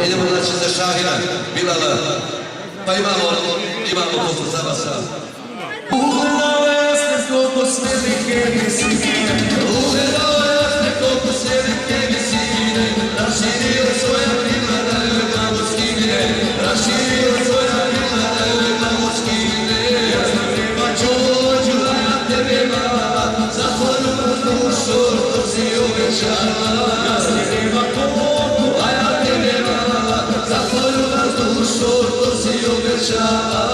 Idemo znači za Šahina, Bilala, pa imamo poslu za vas. Ugledao jasne koliko svelike visine, Ugledao jasne koliko svelike visine, raširio svoja krila da joj glavu skine, raširio svoja krila da joj glavu skine. ja znam nema Čođu, a ja tebe mala, za tvoju dušu što si obećala. ja znam nema koliko, A ja tebe mala, za tvoju dušu što si obećala.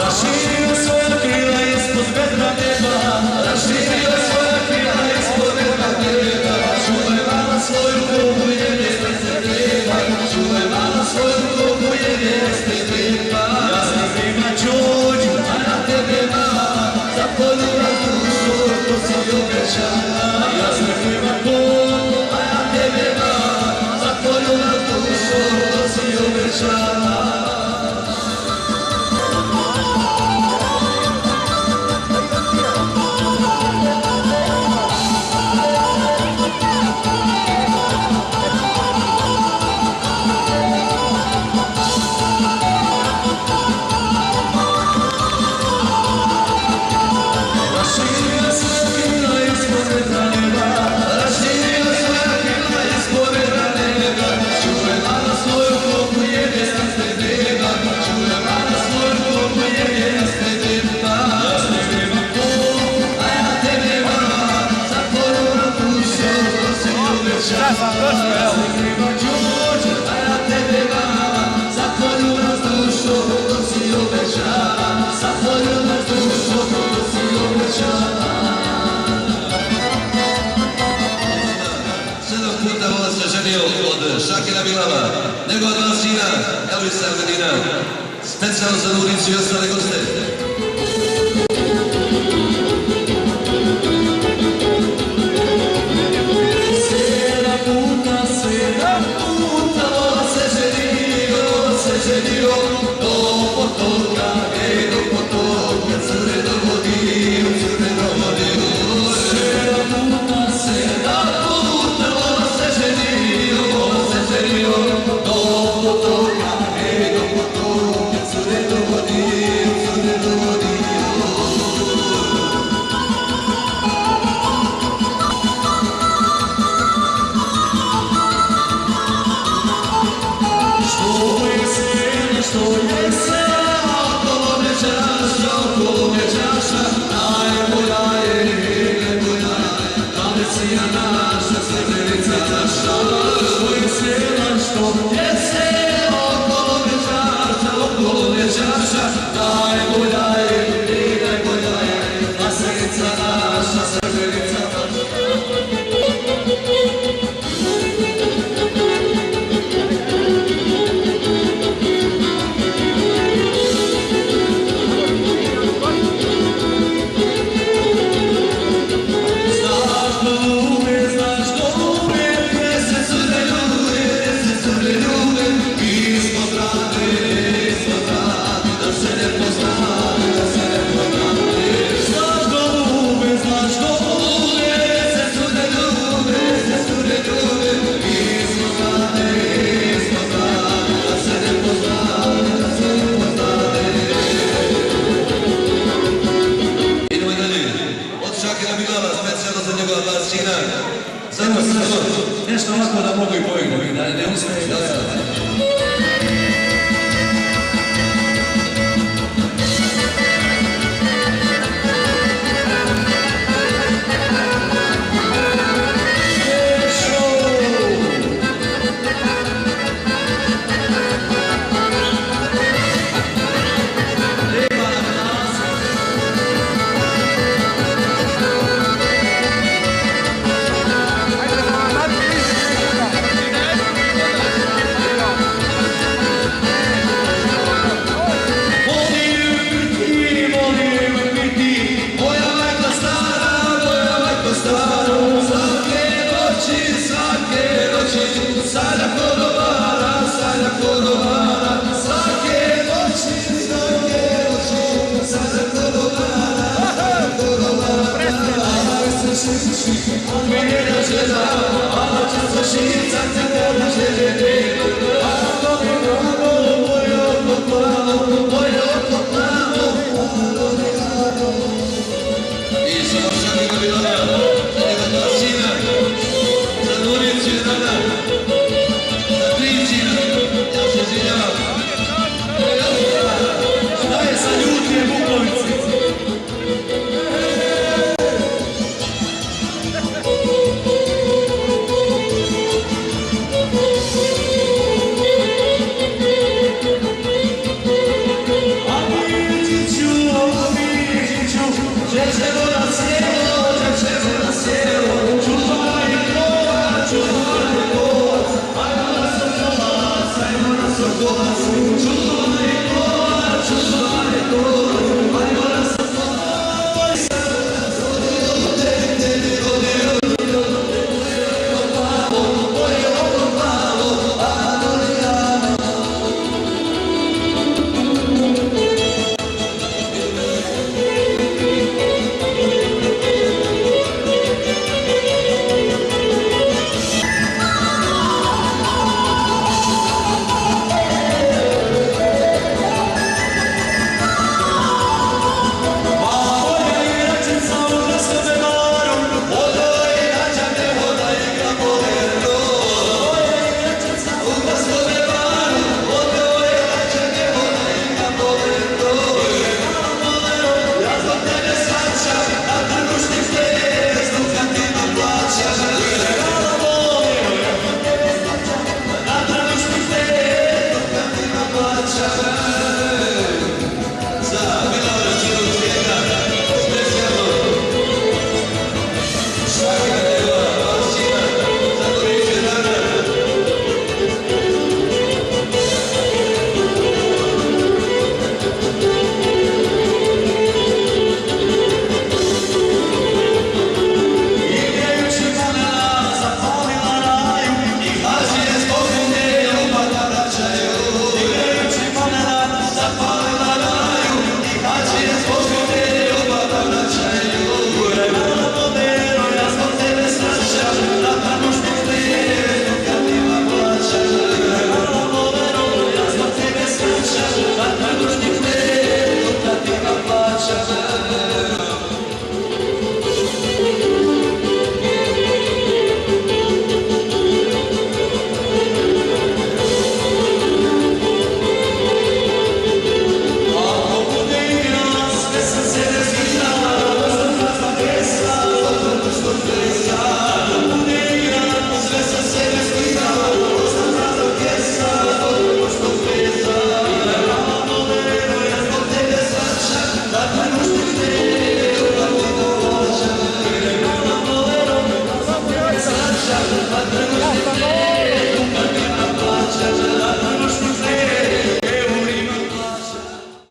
raširio svoja krila ispod vedra neba, Raširio svoja krila ispod vedra neba, čuvaj mala svoju kogu jer jeste treba, čuvaj mala svoju kogu jer jeste treba. ja znam nema Đorđu, A ja tebe mala, za poljubav dušu što si obećala. ja znam nema koliko, A ja tebe mala, za poljubav dušu što si obećala. raširio svoja krila ispod vedra neba, Raširio svoja krila ispod vedra neba, čuvaj mala svoju kogu jer jeste treba, čuvaj mala svoju kogu jer jeste treba. ja znam nema koliko, A ja tebe mala, za poljubav dušu što si obećala. ja znam nema Đorđu, A ja tebe mala, za poljubav dušu što si obećala, za poljubav dušu što si obećala. 7 puta vola se ženio od Šakira Bilala, nego od vas sina Elvisa Medina, specijalno za Luricu i ostale goste. sedam puta Vola se ženio, do potoka, do potoka, cure do vodi, cure do vodi. 7 puta vola se ženio, do potoka, cure do vodi, cure do vodi. što je sve Okolo me čaša, najbolja je, Galicija naša, Srebrnica naša. što je sve što je sve Okolo me čaša, najbolja je, Galicija naša, Srebrnica naša. znaš što uvijek Se cure ljube, ispod rade, da se ne poznate, da se ne poznate. znaš što uvijek Se cure ljube, ispod rade, da se ne poznate, da se ne poznate. Idemo dalje, od Šakira Bilala, specijalno za njegova dva sina. nešto ovako da mogu i pojegnu, da ne uspije da slični, minjena žena, a často šica te kada žene, a to mi rano, moje oko plavo, moje oko plavo, I završeni na Milana.